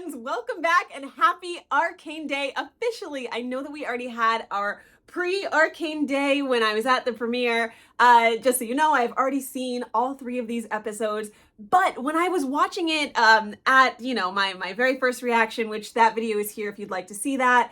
friends, welcome back and happy Arcane Day officially. I know that we already had our pre-Arcane Day when I was at the premiere. Just so you know, I've already seen all 3 of these episodes, but when I was watching it at, my very first reaction, which that video is here if you'd like to see that,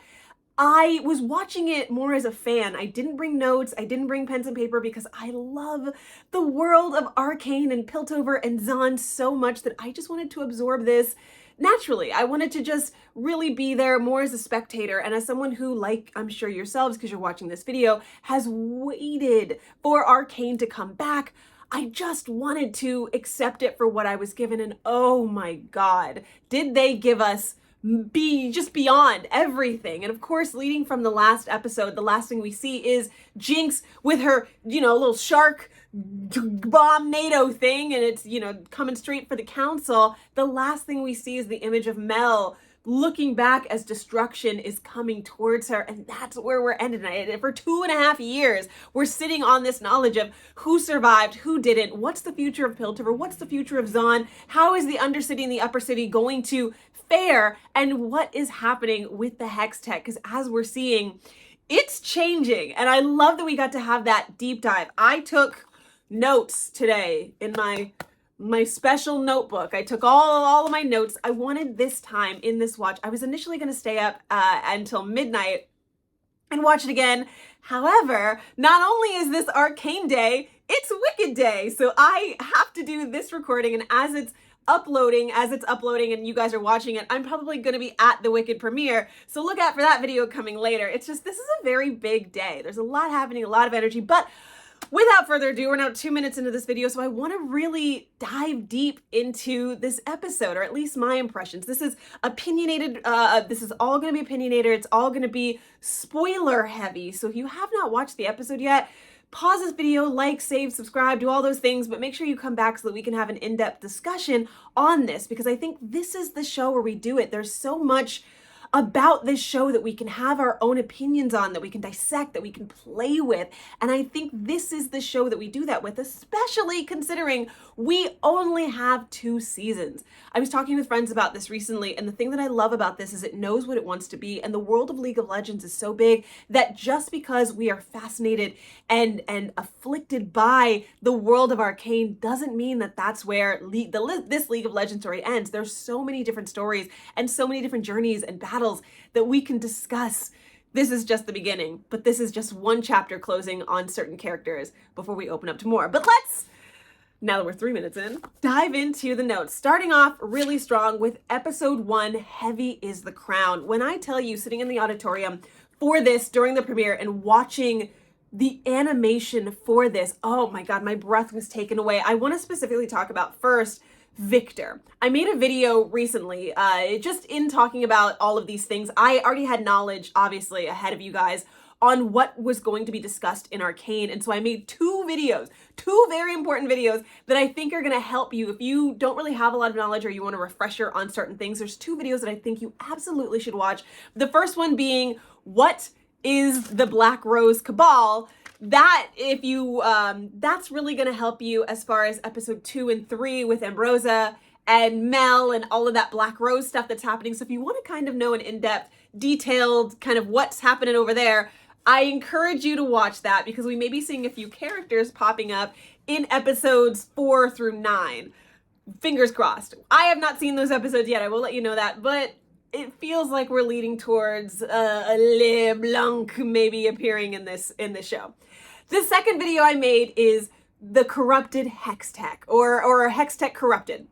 I was watching it more as a fan. I didn't bring notes, I didn't bring pens and paper because I love the world of Arcane and Piltover and Zaun so much that I just wanted to absorb this naturally. I wanted to just really be there more as a spectator and as someone who, like I'm sure yourselves, because you're watching this video, has waited for Arcane to come back. I just wanted to accept it for what I was given, and oh my God, did they give us just beyond everything. And of course, leading from the last episode, the last thing we see is Jinx with her, little shark bomb NATO thing, and it's, coming straight for the council. The last thing we see is the image of Mel looking back as destruction is coming towards her, and that's where we're ending. For 2.5 years, we're sitting on this knowledge of who survived, who didn't, what's the future of Piltover, what's the future of Zaun, how is the Undercity and the Upper City going to fare, and what is happening with the Hex Tech, because as we're seeing, it's changing, and I love that we got to have that deep dive. I took notes today in my special notebook. I took all of my notes. I wanted this time in this watch. I was initially going to stay up until midnight and watch it again. However, not only is this Arcane Day, it's Wicked Day. So I have to do this recording, and as it's uploading and you guys are watching it, I'm probably going to be at the Wicked premiere. So look out for that video coming later. It's just, this is a very big day. There's a lot happening, a lot of energy, but without further ado, we're now 2 minutes into this video, so I want to really dive deep into this episode, or at least my impressions. This is opinionated. This is all going to be opinionated. It's all going to be spoiler heavy. So if you have not watched the episode yet, pause this video, like, save, subscribe, do all those things, but make sure you come back so that we can have an in-depth discussion on this, because I think this is the show where we do it. There's so much about this show that we can have our own opinions on, that we can dissect, that we can play with. And I think this is the show that we do that with, especially considering we only have 2 seasons. I was talking with friends about this recently, and the thing that I love about this is it knows what it wants to be. And the world of League of Legends is so big that just because we are fascinated and afflicted by the world of Arcane doesn't mean that that's where this League of Legends story ends. There's so many different stories and so many different journeys and battles that we can discuss. This is just the beginning, but this is just one chapter closing on certain characters before we open up to more. But let's, now that we're 3 minutes in, dive into the notes. Starting off really strong with episode 1, Heavy is the Crown. When I tell you, sitting in the auditorium for this during the premiere and watching the animation for this, oh my God, my breath was taken away. I want to specifically talk about first Victor. I made a video recently, just in talking about all of these things. I already had knowledge, obviously, ahead of you guys on what was going to be discussed in Arcane. And so I made 2 videos, 2 very important videos that I think are going to help you. If you don't really have a lot of knowledge or you want a refresher on certain things, there's 2 videos that I think you absolutely should watch. The first one being, what is the Black Rose Cabal? That, if you, that's really going to help you as far as episode 2 and 3 with Ambrosia and Mel and all of that Black Rose stuff that's happening. So if you want to kind of know an in-depth, detailed kind of what's happening over there, I encourage you to watch that, because we may be seeing a few characters popping up in episodes 4 through 9. Fingers crossed. I have not seen those episodes yet. I will let you know that, but it feels like we're leading towards Le Blanc maybe appearing in this show. The second video I made is the corrupted Hex Tech, or Hex Tech corrupted.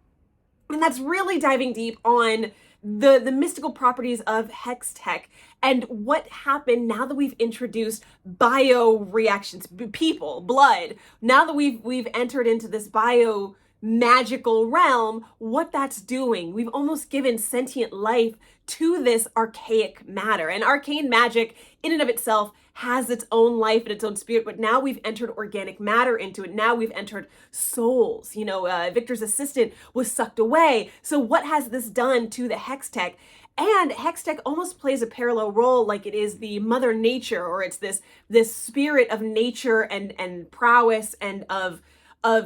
And that's really diving deep on the mystical properties of Hex Tech and what happened now that we've introduced bio reactions, people, blood. Now that we've entered into this bio magical realm, what that's doing. We've almost given sentient life to this archaic matter. And arcane magic in and of itself has its own life and its own spirit, but now we've entered organic matter into it. Now we've entered souls. Victor's assistant was sucked away. So what has this done to the Hex Tech? And Hex Tech almost plays a parallel role, like it is the mother nature, or it's this spirit of nature and prowess and of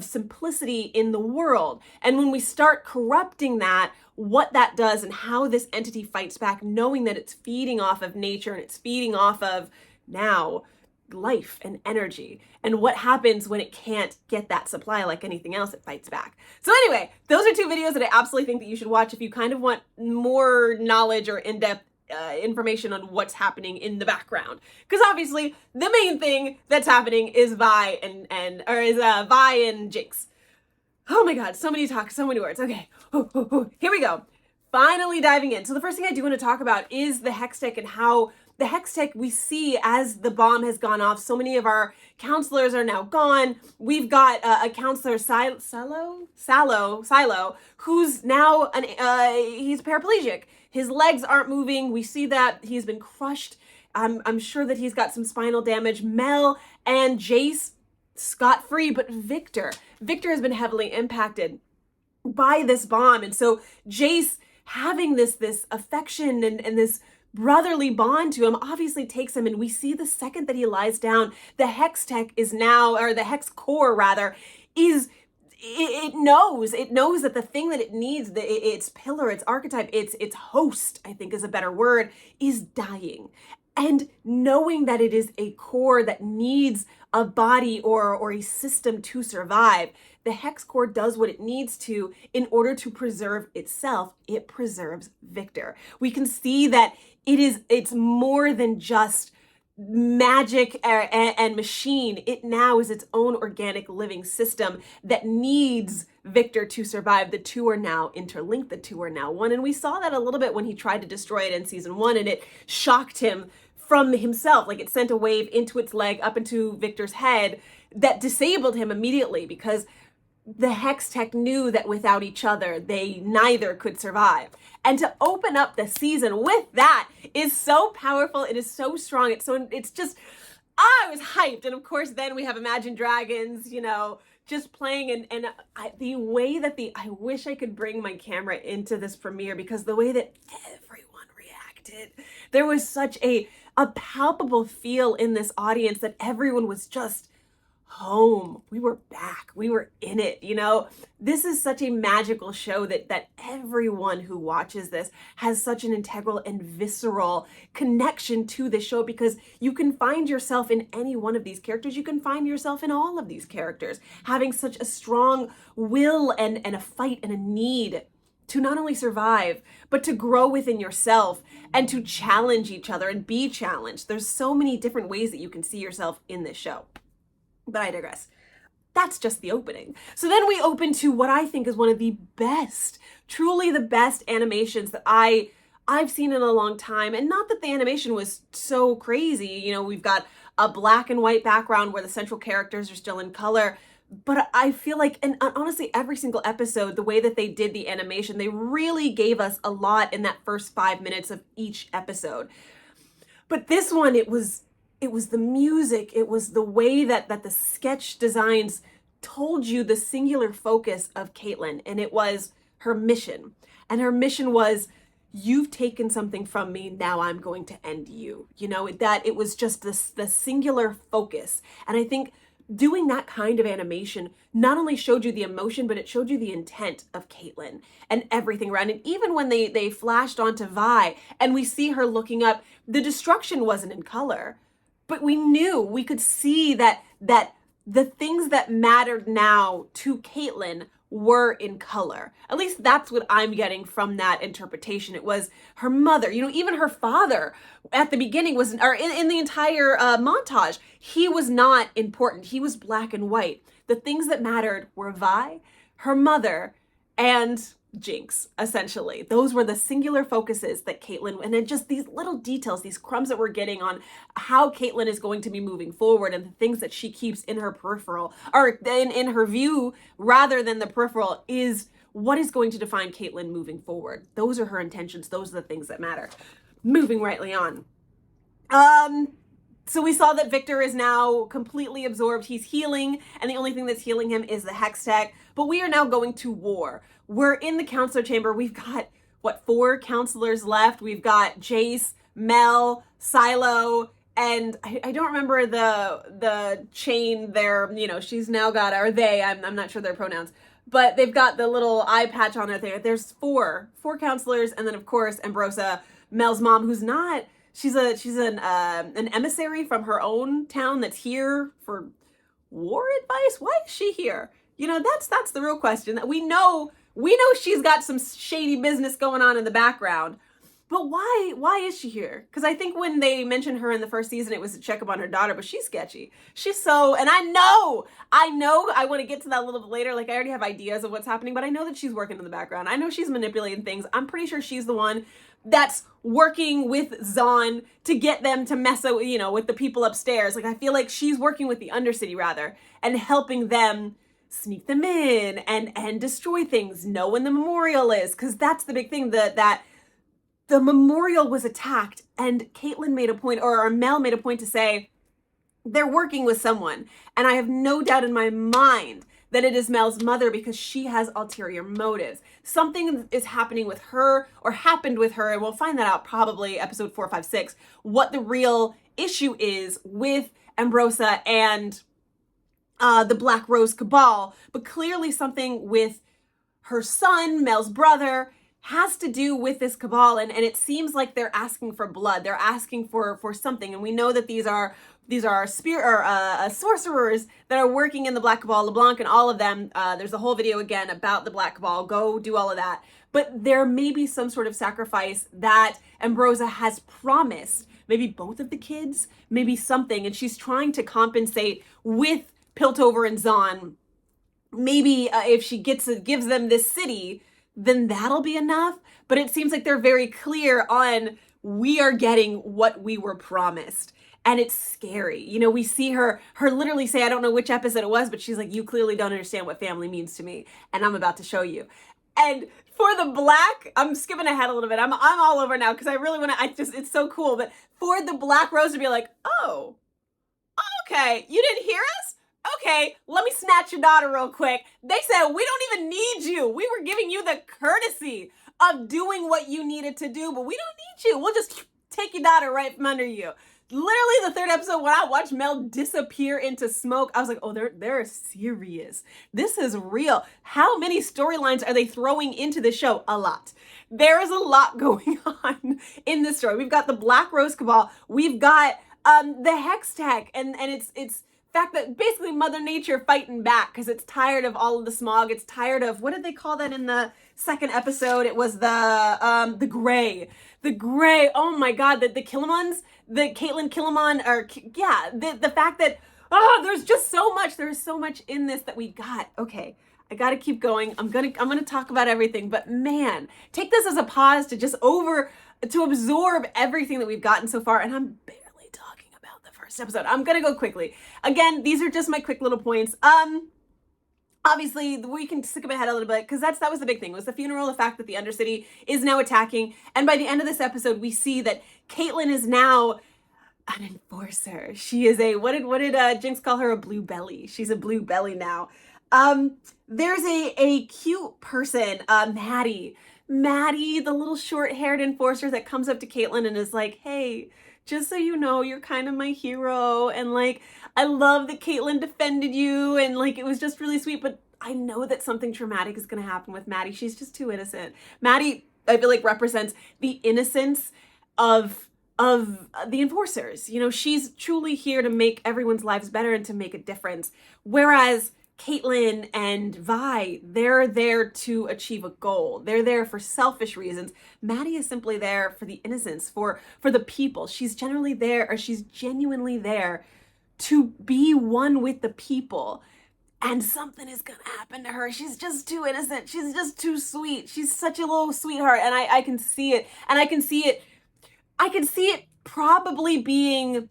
simplicity in the world. And when we start corrupting that, what that does and how this entity fights back, knowing that it's feeding off of nature and it's feeding off of now life and energy, and what happens when it can't get that supply. Like anything else, it fights back. So anyway, those are two videos that I absolutely think that you should watch if you kind of want more knowledge or in-depth information on what's happening in the background. Because obviously the main thing that's happening is Vi and Jinx. Oh my god, so many talks, so many words. Okay, here we go. Finally diving in. So the first thing I do want to talk about is the Hextech and how the Hextech we see as the bomb has gone off. So many of our counselors are now gone. We've got a counselor, Silo, who's now he's paraplegic. His legs aren't moving. We see that he's been crushed. I'm sure that he's got some spinal damage. Mel and Jace, scot-free, but Victor has been heavily impacted by this bomb. And so Jace having this affection and this brotherly bond to him obviously takes him, and we see the second that he lies down, the Hextech is now, or the Hex core rather, is it knows that the thing that it needs, its pillar, its archetype, its host, I think is a better word, is dying. And knowing that it is a core that needs a body or a system to survive, the Hex core does what it needs to in order to preserve itself. It preserves Victor. We can see that it's more than just magic and machine. It now is its own organic living system that needs Victor to survive. The two are now interlinked. The two are now one. And we saw that a little bit when he tried to destroy it in season 1, and it shocked him from himself. Like it sent a wave into its leg up into Victor's head that disabled him immediately, because the Hextech knew that without each other, they neither could survive. And to open up the season with that is so powerful. It is so strong. It's just, I was hyped. And of course, then we have Imagine Dragons, just playing. And the way that I wish I could bring my camera into this premiere, because the way that everyone reacted, there was such a palpable feel in this audience that everyone was just home. We were back. We were in it. This is such a magical show that everyone who watches this has such an integral and visceral connection to the show, because you can find yourself in any one of these characters. You can find yourself in all of these characters having such a strong will and a fight and a need to not only survive, but to grow within yourself and to challenge each other and be challenged. There's so many different ways that you can see yourself in this show. But I digress. That's just the opening. So then we open to what I think is one of the best, truly the best animations that I've seen in a long time. And not that the animation was so crazy. We've got a black and white background where the central characters are still in color. But I feel like, and honestly, every single episode, the way that they did the animation, they really gave us a lot in that first 5 minutes of each episode. But this one, it was the music, it was the way that the sketch designs told you the singular focus of Caitlin, and it was her mission. And her mission was, you've taken something from me, now I'm going to end you. That it was just the singular focus. And I think doing that kind of animation not only showed you the emotion, but it showed you the intent of Caitlin and everything around. And even when they flashed onto Vi and we see her looking up, the destruction wasn't in color. But we could see that the things that mattered now to Caitlin were in color. At least that's what I'm getting from that interpretation. It was her mother, even her father at the beginning was, or in the entire montage, he was not important. He was black and white. The things that mattered were Vi, her mother, and Jinx, essentially. Those were the singular focuses that Caitlin, and then just these little details, these crumbs that we're getting on how Caitlin is going to be moving forward, and the things that she keeps in her peripheral, or in her view, rather than the peripheral, is what is going to define Caitlin moving forward. Those are her intentions. Those are the things that matter. Moving rightly on. So we saw that Victor is now completely absorbed. He's healing, and the only thing that's healing him is the Hextech. But we are now going to war. We're in the counselor chamber. We've got, 4 counselors left? We've got Jace, Mel, Silo, and I don't remember the chain there. She's now got, or they, I'm not sure their pronouns. but they've got the little eye patch on it there. There's four counselors, and then of course Ambrosia, Mel's mom, who's not. She's an emissary from her own town that's here for war advice. Why is she here? You know, that's the real question. That we know she's got some shady business going on in the background. But why is she here? Because I think when they mentioned her in the first season, it was to check up on her daughter, but she's sketchy. She's so, and I know, I want to get to that a little bit later. Like, I already have ideas of what's happening, but I know that she's working in the background. I know she's manipulating things. I'm pretty sure she's the one that's working with Zaun to get them to mess with, you know, with the people upstairs. Like, I feel like she's working with the Undercity, rather, and helping them sneak them in and destroy things, know when the memorial is, because that's the big thing, that the memorial was attacked, and Caitlin made a point, or Mel made a point to say, they're working with someone. And I have no doubt in my mind that it is Mel's mother, because she has ulterior motives. Something is happening with her, or happened with her, and we'll find that out probably episode 4, 5, 6, what the real issue is with Ambrosia and the Black Rose Cabal. But clearly something with her son, Mel's brother, has to do with this cabal, and it seems like they're asking for blood. They're asking for something, and we know that these are sorcerers that are working in the Black Cabal, LeBlanc and all of them. There's a whole video again about the Black Cabal. Go do all of that. But there may be some sort of sacrifice that Ambrosia has promised. Maybe both of the kids, maybe something, and she's trying to compensate with Piltover and Zaun. Maybe if she gives them this city, then that'll be enough. But it seems like they're very clear on, we are getting what we were promised. And it's scary. You know, we see her literally say, I don't know which episode it was, but she's like, you clearly don't understand what family means to me, and I'm about to show you. And for the Black, I'm skipping ahead a little bit. I'm all over now, because I really want to, it's so cool. But for the Black Rose to be like, oh, okay, you didn't hear us? Okay, let me snatch your daughter real quick. They said, we don't even need you. We were giving you the courtesy of doing what you needed to do, but we don't need you. We'll just take your daughter right from under you. Literally the third episode, when I watched Mel disappear into smoke, I was like, oh, they're serious. This is real. How many storylines are they throwing into the show? A lot. There is a lot going on in this story. We've got the Black Rose Cabal. We've got the Hex Tech, and it's fact that basically Mother Nature fighting back, because it's tired of all of the smog. It's tired of, what did they call that in the second episode? It was the gray. The gray, oh my God, the Killamons, the Caitlin Killamon, or yeah, the fact that, there's just so much. There's so much in this that we got. Okay, I gotta keep going. I'm gonna talk about everything, but man, take this as a pause to just to absorb everything that we've gotten so far, and I'm barely talking about the first episode. I'm gonna go quickly. Again, these are just my quick little points. Obviously, we can skip ahead a little bit, because that was the big thing, was the funeral, the fact that the Undercity is now attacking. And by the end of this episode, we see that Caitlin is now an enforcer. She is what did Jinx call her? A blue belly. She's a blue belly now. There's a cute person, Maddie, the little short-haired enforcer that comes up to Caitlin and is like, hey, just so you know, you're kind of my hero, and like, I love that Caitlin defended you, and like, it was just really sweet, but I know that something traumatic is going to happen with Maddie. She's just too innocent. Maddie, I feel like, represents the innocence of the enforcers. You know, she's truly here to make everyone's lives better and to make a difference. Whereas Caitlin and Vi, they're there to achieve a goal. They're there for selfish reasons. Maddie is simply there for the innocence, for the people. She's genuinely there to be one with the people. And something is gonna happen to her. She's just too innocent. She's just too sweet. She's such a little sweetheart, and I can see it. And I can see it probably being,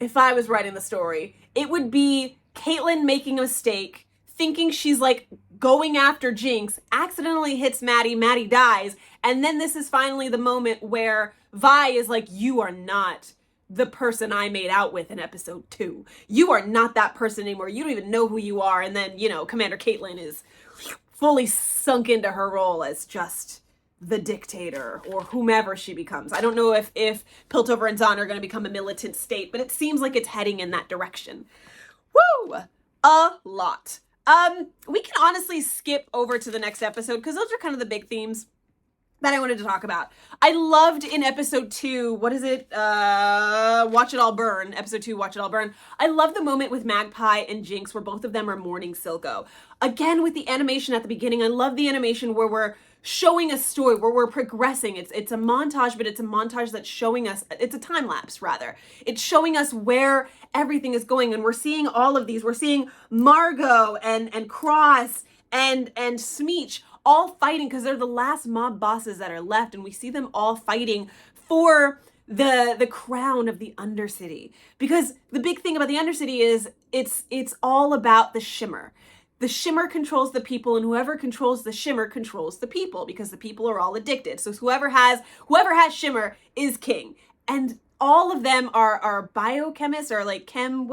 if I was writing the story, it would be Caitlin making a mistake, thinking she's like going after Jinx, accidentally hits Maddie, Maddie dies, and then this is finally the moment where Vi is like, you are not the person I made out with in episode 2. You are not that person anymore. You don't even know who you are. And then, you know, Commander Caitlin is fully sunk into her role as just the dictator, or whomever she becomes. I don't know if Piltover and Zaun are going to become a militant state, but it seems like it's heading in that direction. Woo! A lot. We can honestly skip over to the next episode because those are kind of the big themes that I wanted to talk about. I loved in episode 2, what is it? Watch It All Burn. Episode 2, Watch It All Burn. I love the moment with Magpie and Jinx where both of them are mourning Silco. Again, with the animation at the beginning, I love the animation where we're showing a story, where we're progressing. It's a montage, but it's a montage that's showing us, it's a time lapse rather. It's showing us where everything is going, and we're seeing all of these. We're seeing Margot and Cross and Smeech all fighting because they're the last mob bosses that are left, and we see them all fighting for the crown of the Undercity. Because the big thing about the Undercity is it's all about the Shimmer. The Shimmer controls the people, and whoever controls the Shimmer controls the people, because the people are all addicted. So whoever has Shimmer is king. And all of them are biochemists, or like chem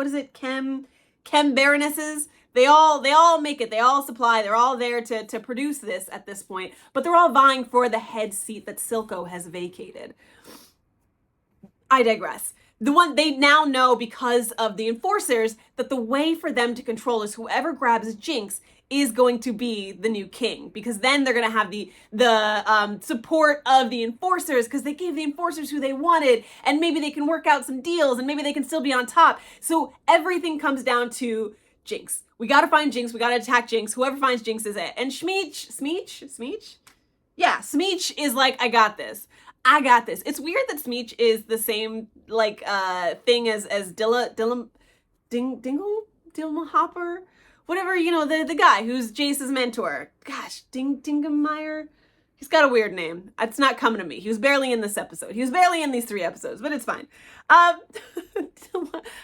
baronesses. They all make it. They all supply. They're all there to produce this at this point. But they're all vying for the head seat that Silco has vacated. I digress. The one they now know, because of the enforcers, that the way for them to control is whoever grabs Jinx is going to be the new king, because then they're going to have the support of the enforcers, because they gave the enforcers who they wanted, and maybe they can work out some deals, and maybe they can still be on top. So everything comes down to Jinx. We got to find Jinx. We got to attack Jinx. Whoever finds Jinx is it. And Smeech? Yeah, Smeech is like, I got this. It's weird that Smeech is the same like thing as Dingle Hopper, whatever, you know, the guy who's Jace's mentor. Gosh, Dingemeyer. He's got a weird name. It's not coming to me. He was barely in this episode. He was barely in these 3 episodes, but it's fine. I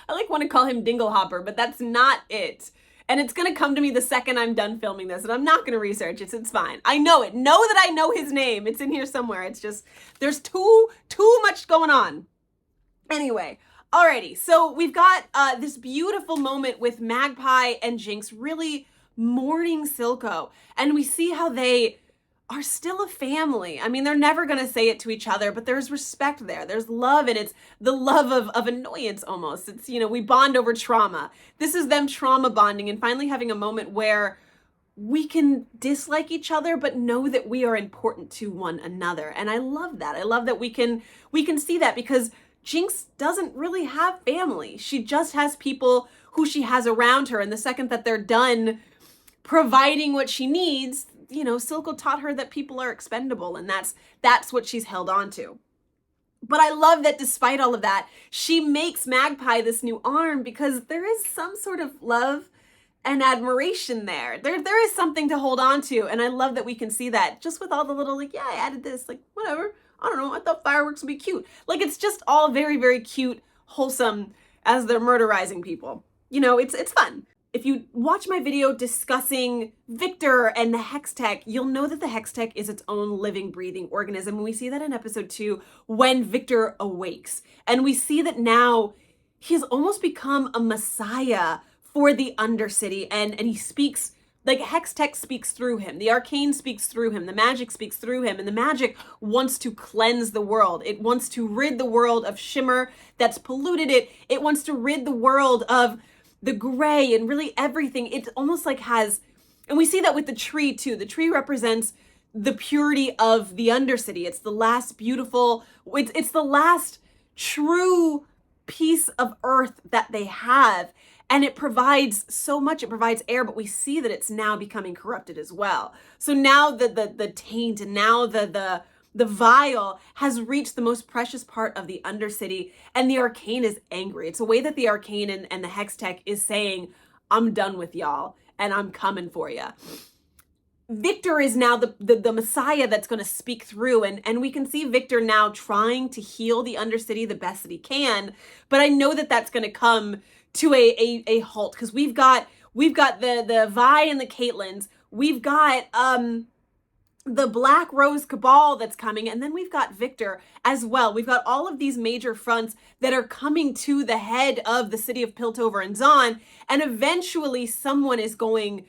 like want to call him Dinglehopper, but that's not it. And it's going to come to me the second I'm done filming this, and I'm not going to research it. It's fine. I know it. Know that I know his name. It's in here somewhere. It's just, there's too much going on. Anyway, alrighty. So we've got this beautiful moment with Magpie and Jinx really mourning Silco. And we see how they are still a family. I mean, they're never going to say it to each other, but there's respect there. There's love, and it's the love of annoyance almost. It's, you know, we bond over trauma. This is them trauma bonding and finally having a moment where we can dislike each other, but know that we are important to one another. And I love that. I love that we can see that, because Jinx doesn't really have family. She just has people who she has around her. And the second that they're done providing what she needs, you know, Silco taught her that people are expendable, and that's what she's held on to. But I love that despite all of that, she makes Magpie this new arm, because there is some sort of love and admiration there. There is something to hold on to, and I love that we can see that just with all the little, like, yeah, I added this, like, whatever. I don't know, I thought fireworks would be cute. Like, it's just all very, very cute, wholesome as they're murderizing people. You know, it's fun. If you watch my video discussing Victor and the Hextech, you'll know that the Hextech is its own living, breathing organism. And we see that in episode 2 when Victor awakes. And we see that now he has almost become a messiah for the Undercity. And he speaks, like, Hextech speaks through him. The Arcane speaks through him. The magic speaks through him. And the magic wants to cleanse the world. It wants to rid the world of Shimmer that's polluted it. It wants to rid the world of the gray and really everything. It almost like has, and we see that with the tree too. The tree represents the purity of the Undercity. It's the last beautiful, it's the last true piece of earth that they have. And it provides so much. It provides air, but we see that it's now becoming corrupted as well. So now the taint, and now the vial has reached the most precious part of the Undercity, and the Arcane is angry. It's a way that the Arcane and the Hextech is saying, I'm done with y'all, and I'm coming for you. Victor is now the messiah that's going to speak through, and we can see Victor now trying to heal the Undercity the best that he can, but I know that that's going to come to a halt, because we've got the Vi and the Caitlins, we've got the Black Rose Cabal that's coming, and then we've got Victor as well. We've got all of these major fronts that are coming to the head of the city of Piltover and Zaun, and eventually someone is gonna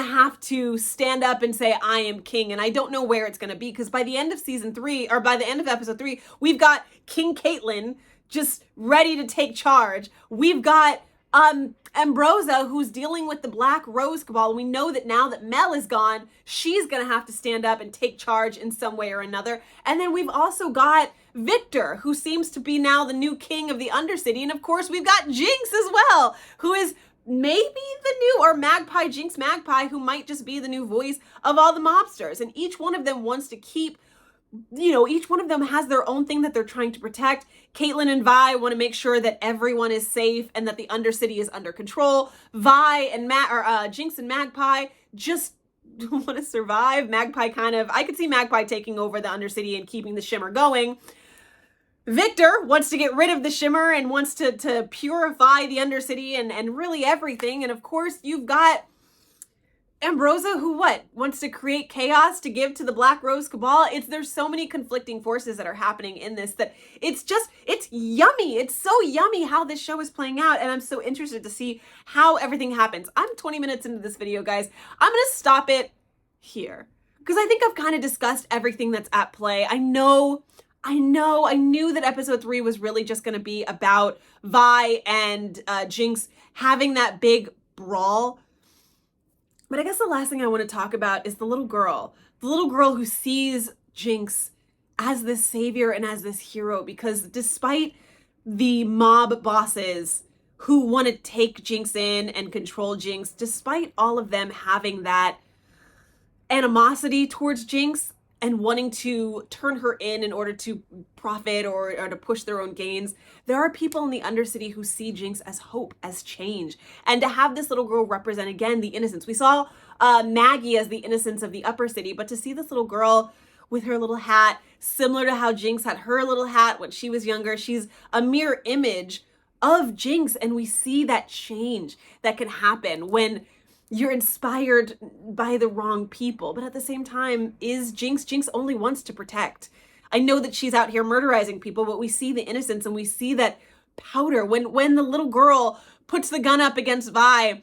have to stand up and say, I am king. And I don't know where it's gonna be, because by the end of season 3, or by the end of episode 3, we've got King Caitlin just ready to take charge. We've got Ambrosia, who's dealing with the Black Rose Cabal. We know that now that Mel is gone, she's gonna have to stand up and take charge in some way or another. And then we've also got Victor, who seems to be now the new king of the Undercity. And of course, we've got Jinx as well, who is maybe the new, or Magpie, Jinx Magpie, who might just be the new voice of all the mobsters. And each one of them wants to keep, each one of them has their own thing that they're trying to protect. Caitlyn and Vi want to make sure that everyone is safe and that the Undercity is under control. Vi and Jinx and Magpie just want to survive. Magpie I could see Magpie taking over the Undercity and keeping the Shimmer going. Victor wants to get rid of the Shimmer and wants to purify the Undercity and really everything. And of course, you've got Ambrosia, who wants to create chaos to give to the Black Rose Cabal. There's so many conflicting forces that are happening in this that it's yummy. It's so yummy how this show is playing out, and I'm so interested to see how everything happens. I'm 20 minutes into this video, guys. I'm gonna stop it here because I think I've kind of discussed everything that's at play. I knew that episode 3 was really just gonna be about Vi and Jinx having that big brawl. But I guess the last thing I want to talk about is the little girl who sees Jinx as this savior and as this hero, because despite the mob bosses who want to take Jinx in and control Jinx, despite all of them having that animosity towards Jinx and wanting to turn her in order to profit or to push their own gains, there are people in the Undercity who see Jinx as hope, as change. And to have this little girl represent, again, the innocence. We saw Maggie as the innocence of the Upper City, but to see this little girl with her little hat, similar to how Jinx had her little hat when she was younger, she's a mirror image of Jinx, and we see that change that can happen when you're inspired by the wrong people. But at the same time, is Jinx only wants to protect. I know that she's out here murderizing people, but we see the innocence and we see that powder. When the little girl puts the gun up against Vi,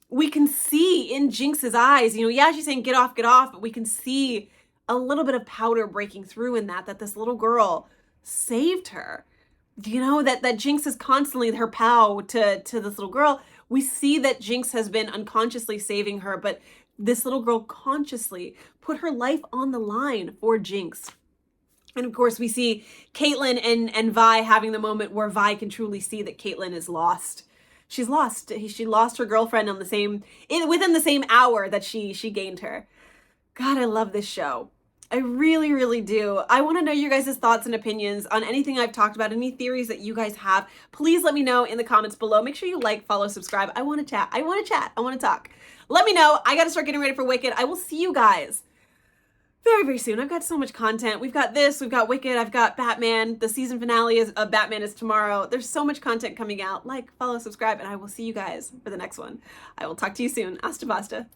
we can see in Jinx's eyes, yeah, she's saying get off, but we can see a little bit of powder breaking through in that this little girl saved her. That Jinx is constantly her pal to this little girl. We see that Jinx has been unconsciously saving her, but this little girl consciously put her life on the line for Jinx. And of course, we see Caitlyn and Vi having the moment where Vi can truly see that Caitlyn is lost. She's lost. She lost her girlfriend within the same hour that she gained her. God, I love this show. I really, really do. I want to know your guys' thoughts and opinions on anything I've talked about, any theories that you guys have. Please let me know in the comments below. Make sure you like, follow, subscribe. I want to chat. I want to talk. Let me know. I got to start getting ready for Wicked. I will see you guys very, very soon. I've got so much content. We've got this, we've got Wicked, I've got Batman. The season finale of Batman is tomorrow. There's so much content coming out. Like, follow, subscribe, and I will see you guys for the next one. I will talk to you soon. Hasta basta.